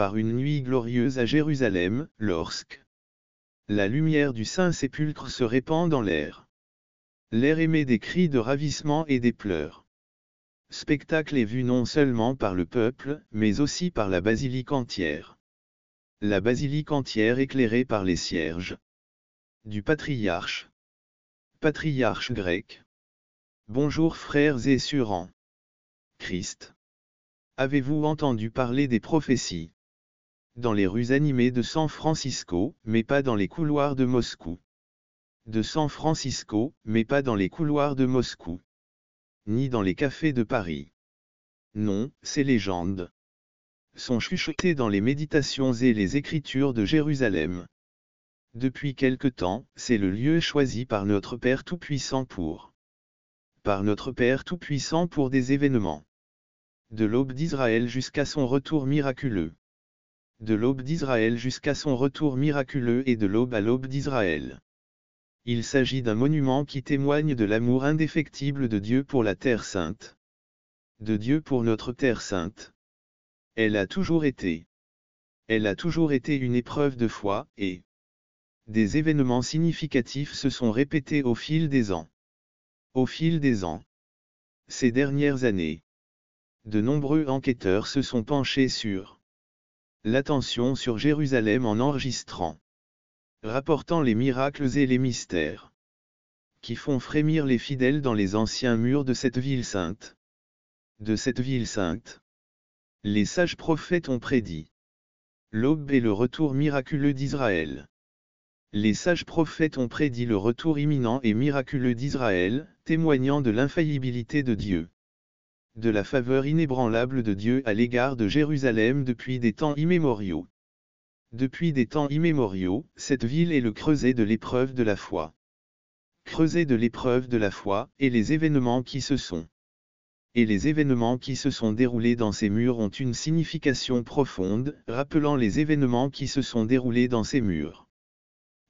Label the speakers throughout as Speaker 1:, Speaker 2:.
Speaker 1: par une nuit glorieuse à Jérusalem, lorsque la lumière du Saint-Sépulcre se répand dans l'air. L'air émet des cris de ravissement et des pleurs. Spectacle est vu non seulement par le peuple, mais aussi par la basilique entière. La basilique entière éclairée par les cierges du patriarche grec. Bonjour frères et sœurs en Christ. Avez-vous entendu parler des prophéties dans les rues animées de San Francisco, mais pas dans les couloirs de Moscou? De San Francisco, mais pas dans les couloirs de Moscou. Ni dans les cafés de Paris. Non, ces légendes sont chuchotées dans les méditations et les écritures de Jérusalem. Depuis quelque temps, c'est le lieu choisi par notre Père Tout-Puissant pour des événements. De l'aube d'Israël jusqu'à son retour miraculeux. De l'aube d'Israël jusqu'à son retour miraculeux et de l'aube à l'aube d'Israël. Il s'agit d'un monument qui témoigne de l'amour indéfectible de Dieu pour la Terre Sainte. De Dieu pour notre Terre Sainte. Elle a toujours été une épreuve de foi, et des événements significatifs se sont répétés au fil des ans. Ces dernières années, de nombreux enquêteurs se sont penchés sur l'attention sur Jérusalem en enregistrant, rapportant les miracles et les mystères qui font frémir les fidèles dans les anciens murs de cette ville sainte. Les sages prophètes ont prédit l'aube et le retour miraculeux d'Israël. Les sages prophètes ont prédit le retour imminent et miraculeux d'Israël, témoignant de l'infaillibilité de Dieu. De la faveur inébranlable de Dieu à l'égard de Jérusalem depuis des temps immémoriaux. Depuis des temps immémoriaux, cette ville est le creuset de l'épreuve de la foi. Creuset de l'épreuve de la foi, et les événements qui se sont déroulés dans ces murs ont une signification profonde, rappelant les événements qui se sont déroulés dans ces murs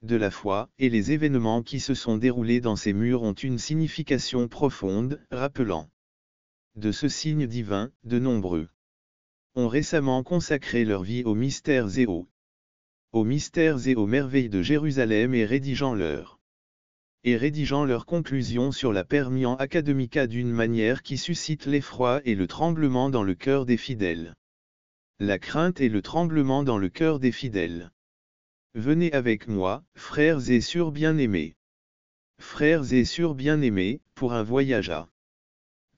Speaker 1: de la foi, et les événements qui se sont déroulés dans ces murs ont une signification profonde, rappelant de ce signe divin, de nombreux ont récemment consacré leur vie aux mystères et aux merveilles de Jérusalem et rédigeant leurs conclusions sur la Permian Academica d'une manière qui suscite l'effroi et le tremblement dans le cœur des fidèles. La crainte et le tremblement dans le cœur des fidèles. Venez avec moi, frères et sœurs bien-aimés. Frères et sœurs bien-aimés, pour un voyage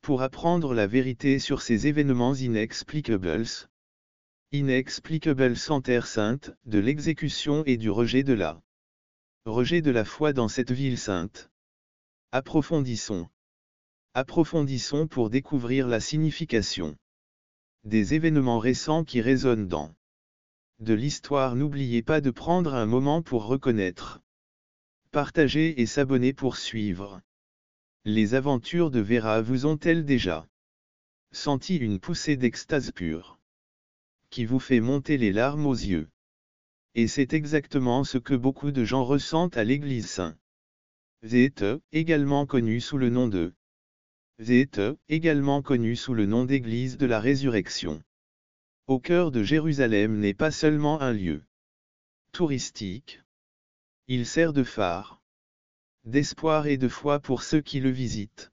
Speaker 1: pour apprendre la vérité sur ces événements inexplicables en Terre Sainte, de l'exécution et du rejet de la foi dans cette ville sainte. Approfondissons pour découvrir la signification des événements récents qui résonnent dans de l'histoire. N'oubliez pas de prendre un moment pour reconnaître, partager et s'abonner pour suivre. Les aventures de Vera vous ont-elles déjà senti une poussée d'extase pure qui vous fait monter les larmes aux yeux? Et c'est exactement ce que beaucoup de gens ressentent à l'église Saint-Zéte, également connue sous le nom d'église de la résurrection. Au cœur de Jérusalem n'est pas seulement un lieu touristique. Il sert de phare d'espoir et de foi pour ceux qui le visitent.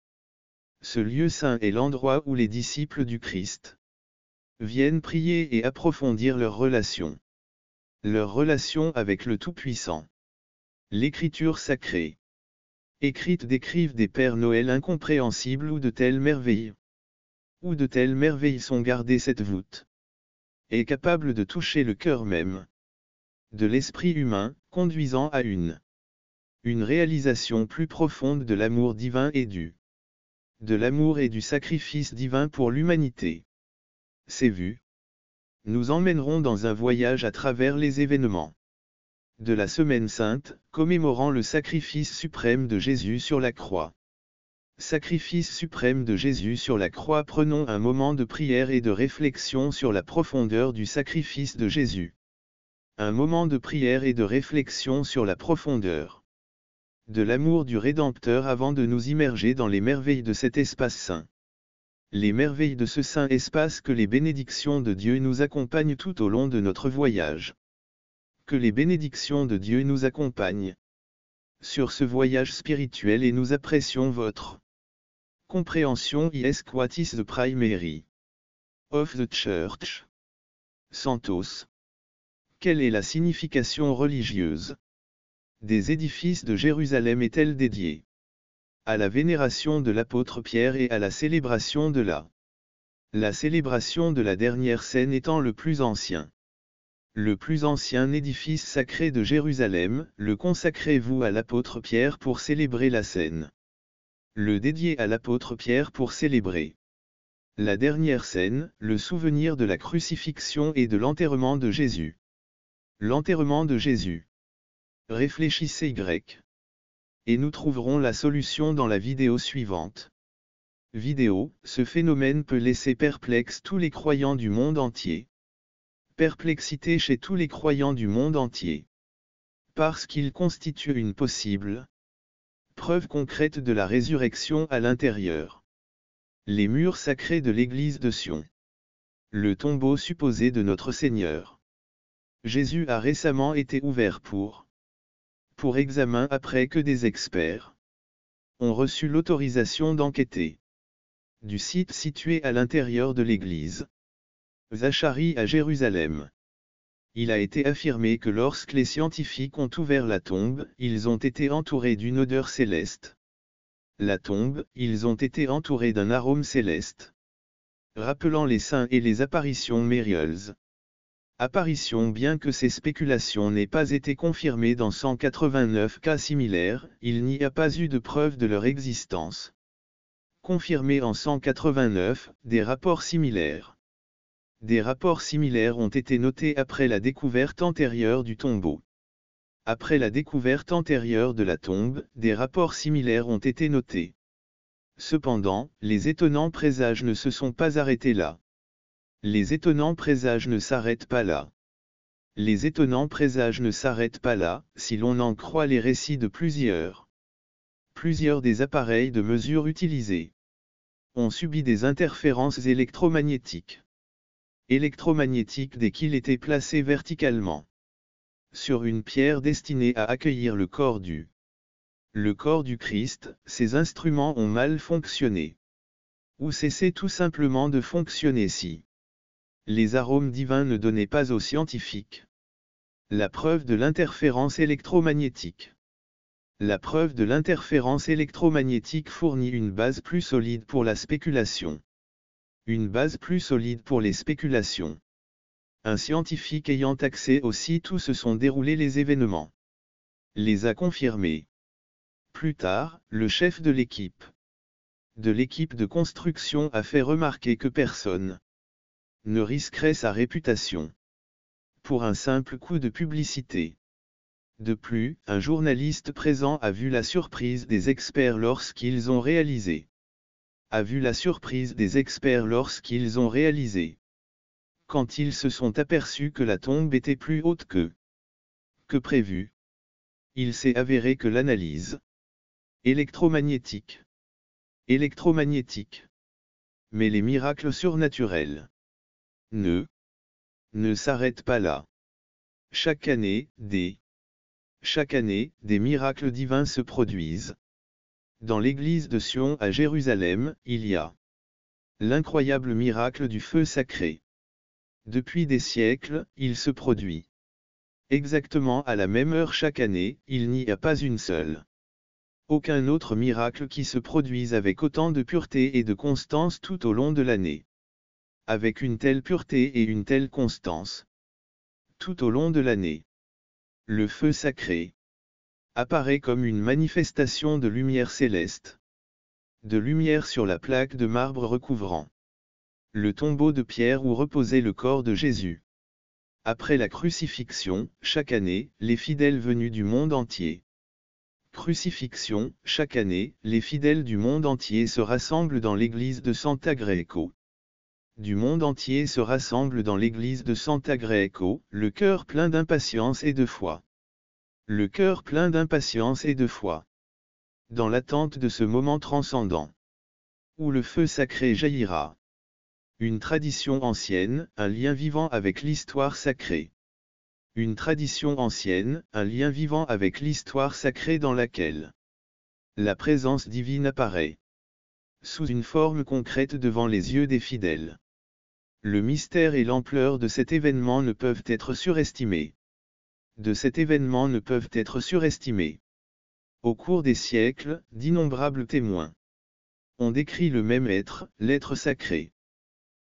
Speaker 1: Ce lieu saint est l'endroit où les disciples du Christ viennent prier et approfondir leur relation avec le Tout-Puissant. L'écriture sacrée écrite décrivent des Pères Noël incompréhensibles où de telles merveilles sont gardées. Cette voûte est capable de toucher le cœur même de l'esprit humain, conduisant à une réalisation plus profonde de l'amour divin et du sacrifice divin pour l'humanité. Ces vues nous emmèneront dans un voyage à travers les événements de la Semaine Sainte, commémorant le sacrifice suprême de Jésus sur la croix. Sacrifice suprême de Jésus sur la croix. Prenons un moment de prière et de réflexion sur la profondeur du sacrifice de Jésus. Un moment de prière et de réflexion sur la profondeur de l'amour du Rédempteur avant de nous immerger dans les merveilles de cet espace saint. Les merveilles de ce saint espace, que les bénédictions de Dieu nous accompagnent tout au long de notre voyage. Que les bénédictions de Dieu nous accompagnent sur ce voyage spirituel, et nous apprécions votre compréhension. What is the primary of the Church? Santos. Quelle est la signification religieuse des édifices de Jérusalem? Est-elle dédiée à la vénération de l'apôtre Pierre et à la célébration de la célébration de la dernière scène, étant le plus ancien édifice sacré de Jérusalem? Le consacrez-vous à l'apôtre Pierre pour célébrer la scène? Le dédié à l'apôtre Pierre pour célébrer la dernière scène, le souvenir de la crucifixion et de l'enterrement de Jésus. L'enterrement de Jésus. Réfléchissez et nous trouverons la solution dans la vidéo suivante. Vidéo, ce phénomène peut laisser perplexe tous les croyants du monde entier. Perplexité chez tous les croyants du monde entier. Parce qu'il constitue une possible preuve concrète de la résurrection à l'intérieur. Les murs sacrés de l'église de Sion. Le tombeau supposé de notre Seigneur Jésus a récemment été ouvert pour examen, après que des experts ont reçu l'autorisation d'enquêter du site situé à l'intérieur de l'église Zacharie à Jérusalem. Il a été affirmé que lorsque les scientifiques ont ouvert la tombe, ils ont été entourés d'une odeur céleste. La tombe, ils ont été entourés d'un arôme céleste, rappelant les saints et les apparitions Mérieuls. Apparitions. Bien que ces spéculations n'aient pas été confirmées dans 189 cas similaires, il n'y a pas eu de preuve de leur existence. Confirmés en 189, des rapports similaires. Des rapports similaires ont été notés après la découverte antérieure du tombeau. Après la découverte antérieure de la tombe, des rapports similaires ont été notés. Cependant, les étonnants présages ne se sont pas arrêtés là. Les étonnants présages ne s'arrêtent pas là. Les étonnants présages ne s'arrêtent pas là, si l'on en croit les récits de plusieurs des appareils de mesure utilisés ont subi des interférences électromagnétiques. Dès qu'il était placé verticalement sur une pierre destinée à accueillir le corps du Christ, ces instruments ont mal fonctionné. Ou cessé tout simplement de fonctionner si les arômes divins ne donnaient pas aux scientifiques la preuve de l'interférence électromagnétique. La preuve de l'interférence électromagnétique fournit une base plus solide pour la spéculation. Une base plus solide pour les spéculations. Un scientifique ayant accès au site où se sont déroulés les événements les a confirmés. Plus tard, le chef de l'équipe de construction a fait remarquer que personne ne risquerait sa réputation pour un simple coup de publicité. De plus, un journaliste présent a vu la surprise des experts lorsqu'ils ont réalisé. Quand ils se sont aperçus que la tombe était plus haute que prévu. Il s'est avéré que l'analyse électromagnétique. Mais les miracles surnaturels ne s'arrêtent pas là. Chaque année, des miracles divins se produisent. Dans l'église de Sion à Jérusalem, il y a l'incroyable miracle du feu sacré. Depuis des siècles, il se produit exactement à la même heure chaque année. Il n'y a pas aucun autre miracle qui se produise avec autant de pureté et de constance tout au long de l'année. Avec une telle pureté et une telle constance tout au long de l'année. Le feu sacré apparaît comme une manifestation de lumière céleste. De lumière sur la plaque de marbre recouvrant le tombeau de pierre où reposait le corps de Jésus. Après la crucifixion, chaque année, les fidèles venus du monde entier. Chaque année, les fidèles du monde entier se rassemblent dans l'église de Santa Greco. Le cœur plein d'impatience et de foi. Dans l'attente de ce moment transcendant. où le feu sacré jaillira. Une tradition ancienne, un lien vivant avec l'histoire sacrée. Une tradition ancienne, un lien vivant avec l'histoire sacrée dans laquelle la présence divine apparaît sous une forme concrète devant les yeux des fidèles. Le mystère et l'ampleur de cet événement ne peuvent être surestimés. De cet événement ne peuvent être surestimés. Au cours des siècles, d'innombrables témoins ont décrit le même être, l'être sacré.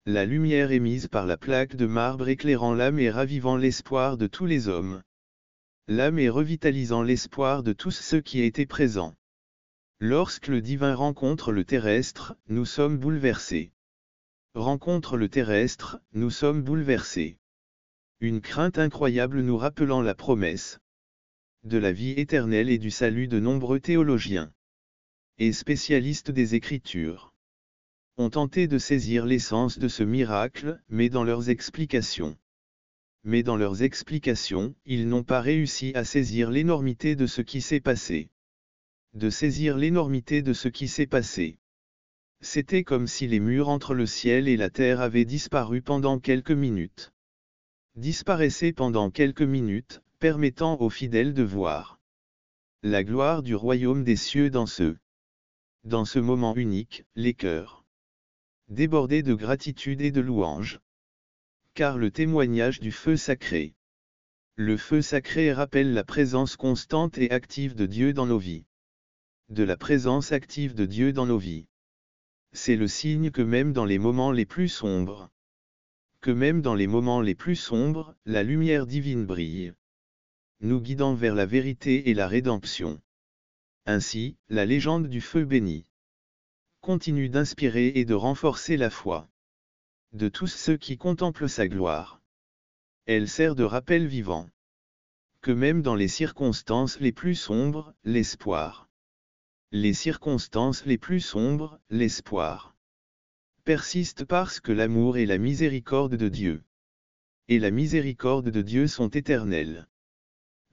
Speaker 1: La lumière émise par la plaque de marbre éclairant l'âme et ravivant l'espoir de tous les hommes. L'âme et revitalisant l'espoir de tous ceux qui étaient présents. Lorsque le divin rencontre le terrestre, nous sommes bouleversés. Rencontre le terrestre, nous sommes bouleversés. Une crainte incroyable nous rappelant la promesse de la vie éternelle et du salut de nombreux théologiens et spécialistes des Écritures ont tenté de saisir l'essence de ce miracle, mais dans leurs explications, ils n'ont pas réussi à saisir l'énormité de ce qui s'est passé. De saisir l'énormité de ce qui s'est passé. C'était comme si les murs entre le ciel et la terre avaient disparu pendant quelques minutes. Disparaissaient pendant quelques minutes, permettant aux fidèles de voir la gloire du royaume des cieux dans ce moment unique, les cœurs débordés de gratitude et de louange. Car le témoignage du feu sacré. Le feu sacré rappelle la présence constante et active de Dieu dans nos vies. De la présence active de Dieu dans nos vies. C'est le signe que même dans les moments les plus sombres, la lumière divine brille, nous guidant vers la vérité et la rédemption. Ainsi, la légende du feu béni continue d'inspirer et de renforcer la foi de tous ceux qui contemplent sa gloire. Elle sert de rappel vivant que même dans les circonstances les plus sombres, l'espoir persiste parce que l'amour et la miséricorde de Dieu sont éternels.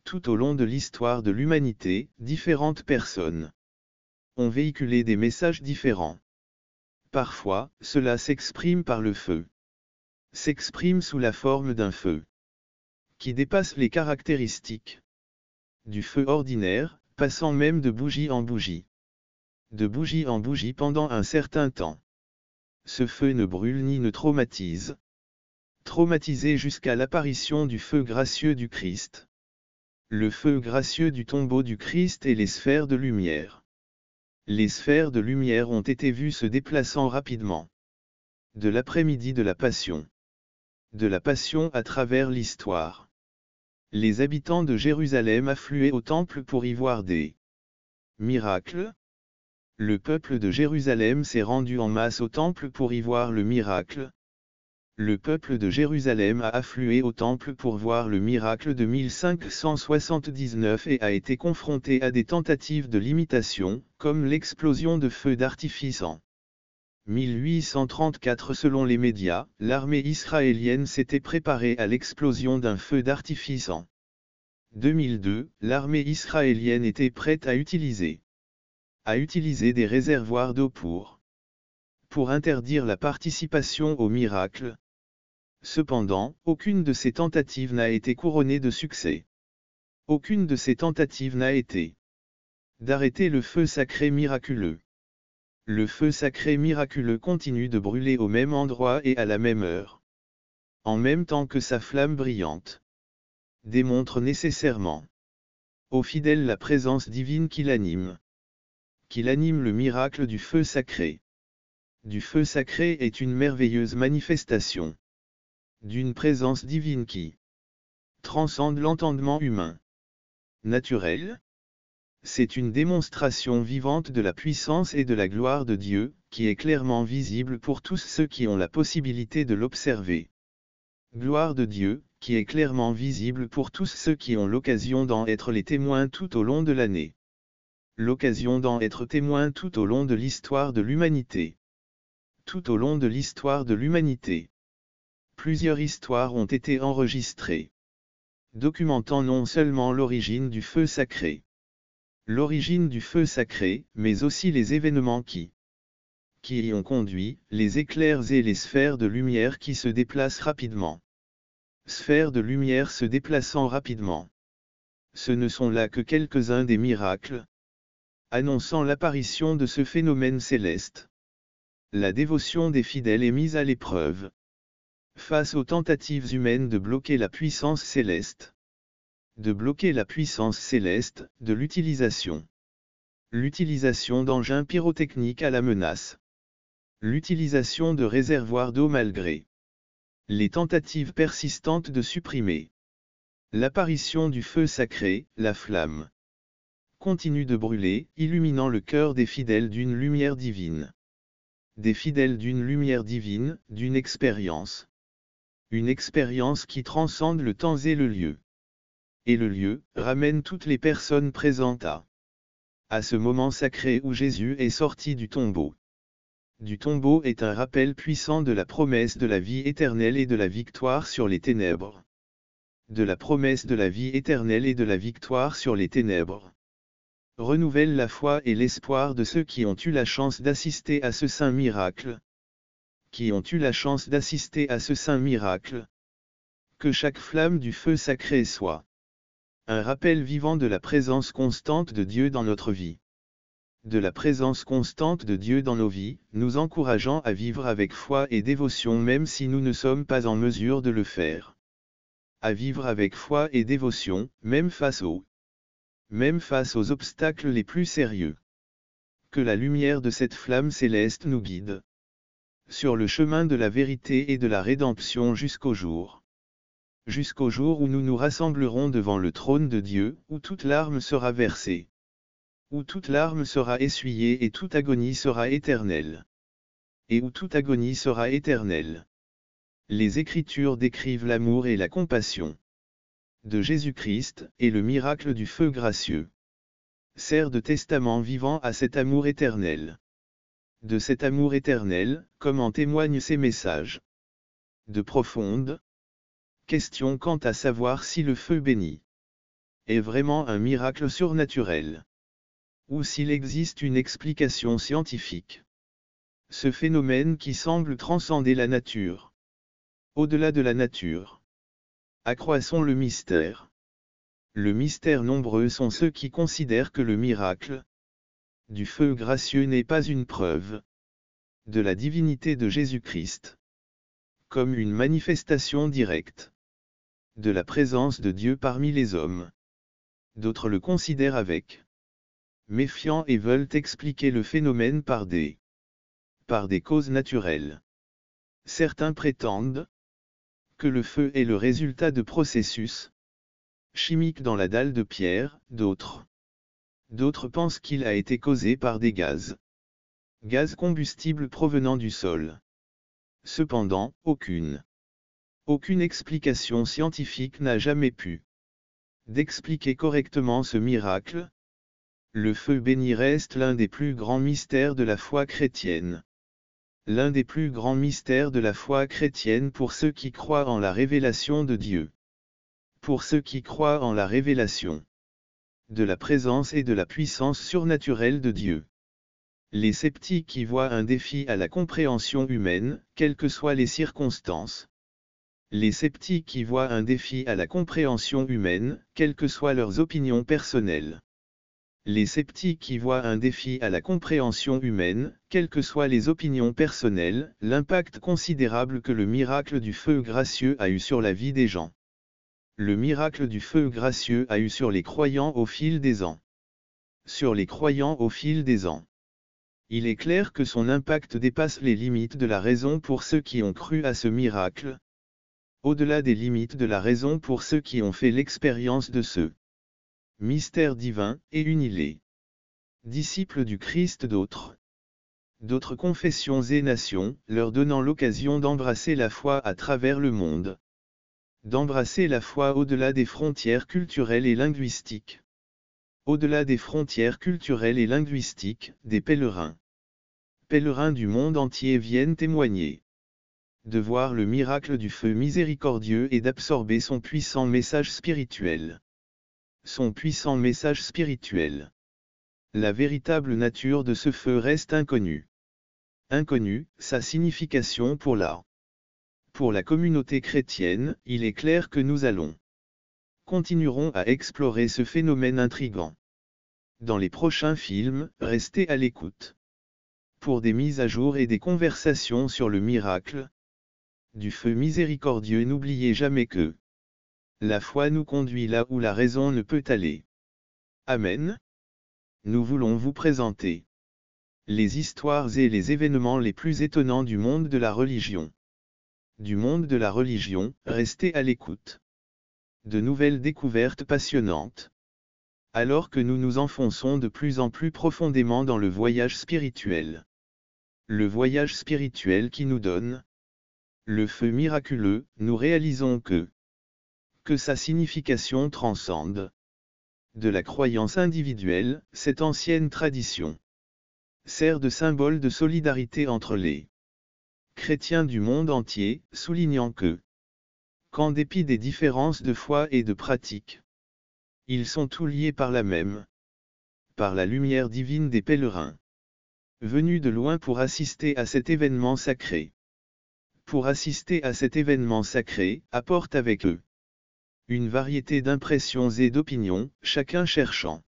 Speaker 1: Tout au long de l'histoire de l'humanité, différentes personnes ont véhiculé des messages différents. Parfois, cela s'exprime par le feu. S'exprime sous la forme d'un feu qui dépasse les caractéristiques du feu ordinaire, passant même de bougie en bougie. De bougie en bougie pendant un certain temps. Ce feu ne brûle ni ne traumatise. Traumatisé jusqu'à l'apparition du feu gracieux du Christ. Le feu gracieux du tombeau du Christ et les sphères de lumière. Les sphères de lumière ont été vues se déplaçant rapidement. De l'après-midi de la Passion. De la Passion à travers l'histoire. Les habitants de Jérusalem affluaient au temple pour y voir des miracles. Le peuple de Jérusalem s'est rendu en masse au temple pour y voir le miracle. Le peuple de Jérusalem a afflué au temple pour voir le miracle de 1579 et a été confronté à des tentatives de l'imitation, comme l'explosion de feux d'artifice en 1834. Selon les médias, l'armée israélienne s'était préparée à l'explosion d'un feu d'artifice en 2002. L'armée israélienne était prête à utiliser des réservoirs d'eau pour interdire la participation au miracle. Cependant, aucune de ces tentatives n'a été couronnée de succès. Aucune de ces tentatives n'a été d'arrêter le feu sacré miraculeux. Le feu sacré miraculeux continue de brûler au même endroit et à la même heure. En même temps que sa flamme brillante démontre nécessairement aux fidèles la présence divine qui l'anime le miracle du feu sacré. Du feu sacré est une merveilleuse manifestation d'une présence divine qui transcende l'entendement humain. Naturel. C'est une démonstration vivante de la puissance et de la gloire de Dieu, qui est clairement visible pour tous ceux qui ont la possibilité de l'observer. Gloire de Dieu, qui est clairement visible pour tous ceux qui ont l'occasion d'en être les témoins tout au long de l'année. L'occasion d'en être témoin tout au long de l'histoire de l'humanité. Tout au long de l'histoire de l'humanité. Plusieurs histoires ont été enregistrées, documentant non seulement l'origine du feu sacré, mais aussi les événements qui qui y ont conduit, les éclairs et les sphères de lumière qui se déplacent rapidement. Sphères de lumière se déplaçant rapidement. Ce ne sont là que quelques-uns des miracles annonçant l'apparition de ce phénomène céleste. La dévotion des fidèles est mise à l'épreuve face aux tentatives humaines de bloquer la puissance céleste. De bloquer la puissance céleste, de l'utilisation. L'utilisation d'engins pyrotechniques à la menace. L'utilisation de réservoirs d'eau malgré les tentatives persistantes de supprimer l'apparition du feu sacré, la flamme continue de brûler, illuminant le cœur des fidèles d'une lumière divine. Des fidèles d'une lumière divine, d'une expérience. Une expérience qui transcende le temps et le lieu. Et le lieu, ramène toutes les personnes présentes à ce moment sacré où Jésus est sorti du tombeau. Du tombeau est un rappel puissant de la promesse de la vie éternelle et de la victoire sur les ténèbres. De la promesse de la vie éternelle et de la victoire sur les ténèbres. Renouvelle la foi et l'espoir de ceux qui ont eu la chance d'assister à ce saint miracle. Qui ont eu la chance d'assister à ce saint miracle. Que chaque flamme du feu sacré soit un rappel vivant de la présence constante de Dieu dans notre vie. De la présence constante de Dieu dans nos vies, nous encourageant à vivre avec foi et dévotion même si nous ne sommes pas en mesure de le faire. À vivre avec foi et dévotion, même face aux obstacles les plus sérieux. Que la lumière de cette flamme céleste nous guide sur le chemin de la vérité et de la rédemption jusqu'au jour où nous nous rassemblerons devant le trône de Dieu, où toute larme sera versée. Où toute larme sera essuyée et toute agonie sera éternelle. Et où toute agonie sera éternelle. Les Écritures décrivent l'amour et la compassion de Jésus-Christ, et le miracle du feu gracieux sert de testament vivant à cet amour éternel. De cet amour éternel, comme en témoignent ces messages. De profondes questions quant à savoir si le feu béni est vraiment un miracle surnaturel. Ou s'il existe une explication scientifique. Ce phénomène qui semble transcender la nature. Au-delà de la nature. Accroissons le mystère. Le mystère nombreux sont ceux qui considèrent que le miracle du feu gracieux n'est pas une preuve de la divinité de Jésus-Christ, comme une manifestation directe de la présence de Dieu parmi les hommes. D'autres le considèrent avec méfiant et veulent expliquer le phénomène par des causes naturelles. Certains prétendent que le feu est le résultat de processus chimiques dans la dalle de pierre, d'autres pensent qu'il a été causé par des gaz combustibles provenant du sol. Cependant, aucune explication scientifique n'a jamais pu d'expliquer correctement ce miracle. Le feu béni reste l'un des plus grands mystères de la foi chrétienne. L'un des plus grands mystères de la foi chrétienne pour ceux qui croient en la révélation de Dieu. Pour ceux qui croient en la révélation de la présence et de la puissance surnaturelle de Dieu. Les sceptiques y voient un défi à la compréhension humaine, quelles que soient les circonstances. Les sceptiques y voient un défi à la compréhension humaine, quelles que soient leurs opinions personnelles. Les sceptiques y voient un défi à la compréhension humaine, quelles que soient les opinions personnelles, l'impact considérable que le miracle du feu gracieux a eu sur la vie des gens. Le miracle du feu gracieux a eu sur les croyants au fil des ans. Sur les croyants au fil des ans. Il est clair que son impact dépasse les limites de la raison pour ceux qui ont cru à ce miracle. Au-delà des limites de la raison pour ceux qui ont fait l'expérience de ce mystère divin, et unis les disciples du Christ d'autres confessions et nations, leur donnant l'occasion d'embrasser la foi à travers le monde. D'embrasser la foi au-delà des frontières culturelles et linguistiques. Au-delà des frontières culturelles et linguistiques, des pèlerins. Pèlerins du monde entier viennent témoigner. De voir le miracle du feu miséricordieux et d'absorber son puissant message spirituel. Son puissant message spirituel. La véritable nature de ce feu reste inconnue. Inconnu, sa signification pour la. Pour la communauté chrétienne, il est clair que nous continuerons à explorer ce phénomène intrigant. Dans les prochains films, restez à l'écoute. Pour des mises à jour et des conversations sur le miracle du feu miséricordieux, n'oubliez jamais que la foi nous conduit là où la raison ne peut aller. Amen. Nous voulons vous présenter les histoires et les événements les plus étonnants du monde de la religion. Du monde de la religion, restez à l'écoute. De nouvelles découvertes passionnantes. Alors que nous nous enfonçons de plus en plus profondément dans le voyage spirituel. Le voyage spirituel qui nous donne le feu miraculeux, nous réalisons que sa signification transcende de la croyance individuelle. Cette ancienne tradition sert de symbole de solidarité entre les chrétiens du monde entier, soulignant qu'en dépit des différences de foi et de pratique, ils sont tous liés par la lumière divine des pèlerins venus de loin pour assister à cet événement sacré. Pour assister à cet événement sacré, apportent avec eux une variété d'impressions et d'opinions, chacun cherchant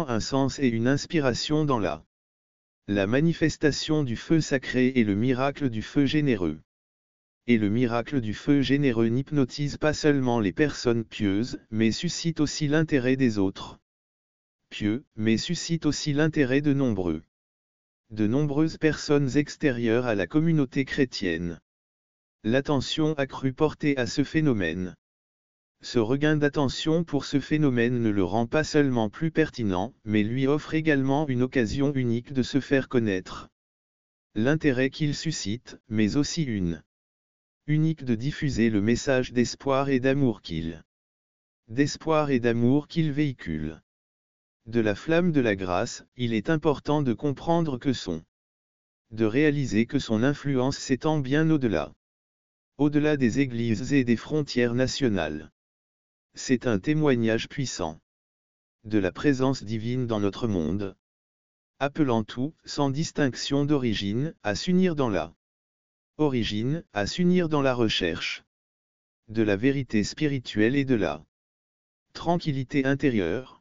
Speaker 1: un sens et une inspiration dans la manifestation du feu sacré et le miracle du feu généreux. Et le miracle du feu généreux n'hypnotise pas seulement les personnes pieuses, mais suscite aussi l'intérêt des autres pieux, mais suscite aussi l'intérêt de nombreuses personnes extérieures à la communauté chrétienne. L'attention accrue portée à ce phénomène. Ce regain d'attention pour ce phénomène ne le rend pas seulement plus pertinent, mais lui offre également une occasion unique de se faire connaître. L'intérêt qu'il suscite, mais aussi unique de diffuser le message d'espoir et d'amour qu'il véhicule. De la flamme de la grâce, il est important de comprendre de réaliser que son influence s'étend bien au-delà des églises et des frontières nationales. C'est un témoignage puissant de la présence divine dans notre monde, appelant tout, sans distinction d'origine, à s'unir dans la recherche de la vérité spirituelle et de la tranquillité intérieure.